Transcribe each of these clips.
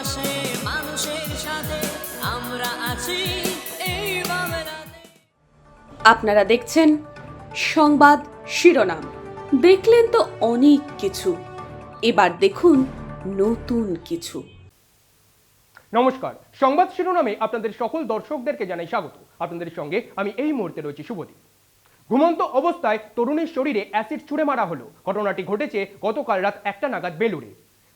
পাশে মানুষের সাথে আমরা আছি এই বাংলাতে। আপনারা দেখছেন সংবাদ শিরোনাম। দেখলেন তো অনেক কিছু, এবার দেখুন নতুন কিছু। নমস্কার, সংবাদ শিরোনামে আপনাদের সকল দর্শকদেরকে জানাই স্বাগত। আপনাদের সঙ্গে আমি এই মুহূর্তে রয়েছি শুভদীপ। ঘুমন্ত অবস্থায় তরুণীর শরীরে অ্যাসিড ছুঁড়ে মারা হলো। ঘটনাটি ঘটেছে গতকাল রাত 1টা নাগাদ বেলুড়ে।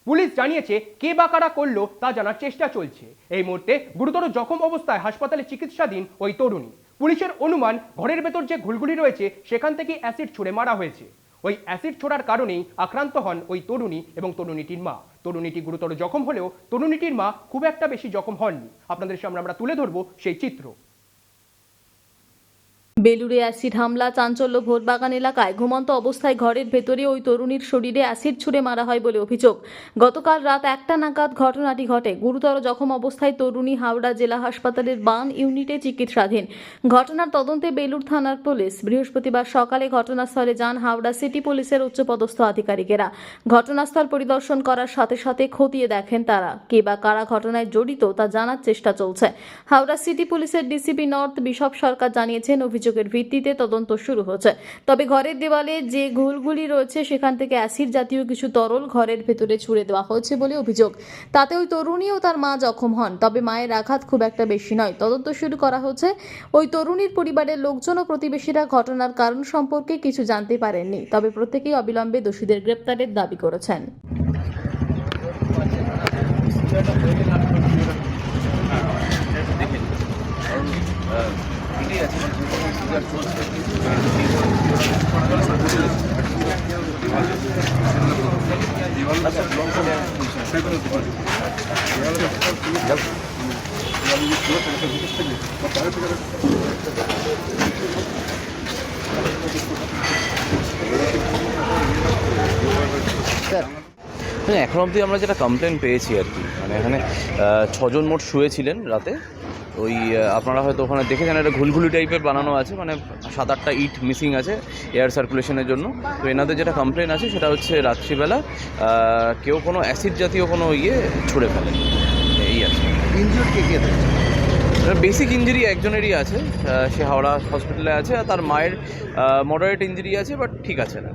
পুলিশ জানিয়েছে কে বা কারা করলো তা জানার চেষ্টা চলছে। এই মুহূর্তে গুরুতর জখম অবস্থায় হাসপাতালে চিকিৎসাধীন ওই তরুণী। পুলিশের অনুমান, ঘরের ভেতর যে ঘুলঘুলি রয়েছে সেখান থেকে অ্যাসিড ছুঁড়ে মারা হয়েছে। ওই অ্যাসিড ছোড়ার কারণেই আক্রান্ত হন ওই তরুণী এবং তরুণীটির মা। তরুণীটি গুরুতর জখম হলেও তরুণীটির মা খুব একটা বেশি জখম হননি। আপনাদের সামনে আমরা তুলে ধরবো সেই চিত্র। বেলুড়ে অ্যাসিড হামলা, চাঞ্চল্য ভোটবাগান এলাকায়। ঘুমন্ত অবস্থায় ঘরের ভেতরে ওই তরুণীর শরীরে অ্যাসিড ছুঁড়ে মারা হয় বলে অভিযোগ। গতকাল রাত 1টা নাগাদ ঘটনাটি ঘটে। গুরুতর জখম অবস্থায় তরুণী হাওড়া জেলা হাসপাতালের বার্ন ইউনিটে চিকিৎসাধীন। ঘটনার তদন্তে বেলুড় থানার পুলিশ। বৃহস্পতিবার সকালে ঘটনাস্থলে যান হাওড়া সিটি পুলিশের উচ্চপদস্থ আধিকারিকেরা। ঘটনাস্থল পরিদর্শন করার সাথে সাথে খতিয়ে দেখেন তারা। কে বা কারা ঘটনায় জড়িত তা জানার চেষ্টা চলছে। হাওড়া সিটি পুলিশের ডিসিপি নর্থ বিশপ সরকার জানিয়েছেন, অভিযোগের ভিত্তিতে তদন্ত শুরু হচ্ছে। তবে ঘরের দেওয়ালে যে ঘুলঘুলি রয়েছে সেখান থেকে অ্যাসিড জাতীয় কিছু তরল ঘরের ভেতরে ছুড়ে দেওয়া হয়েছে বলে অভিযোগ। তাতে ওই তরুণী ও তার মা জখম হন। তবে মায়ের আঘাত খুব একটা বেশি নয়। তদন্ত শুরু করা হচ্ছে। ওই তরুণীর পরিবারের লোকজন ও প্রতিবেশীরা ঘটনার কারণ সম্পর্কে কিছু জানতে পারেননি। তবে প্রত্যেকেই অবিলম্বে দোষীদের গ্রেপ্তারের দাবি করেছেন। এখন অবধি আমরা যেটা কমপ্লেন পেয়েছি আর কি, মানে এখানে 6 জন মোট শুয়েছিলেন রাতে। ওই আপনারা হয়তো ওখানে দেখেছেন একটা ঘুলঘুলি টাইপের বানানো আছে, মানে 7-8টা ইট মিসিং আছে এয়ার সার্কুলেশনের জন্য। তো এনাদের যেটা কমপ্লেন আছে সেটা হচ্ছে রাত্রিবেলা কেউ কোনো অ্যাসিড জাতীয় কোনো ছুঁড়ে ফেলেন, এই আছে। ইনজিওর কে কে? বেসিক ইঞ্জুরি একজনেরই আছে, সে হাওড়া হসপিটালে আছে। আর তার মায়ের মডারেট ইঞ্জুরি আছে, বাট ঠিক আছে না।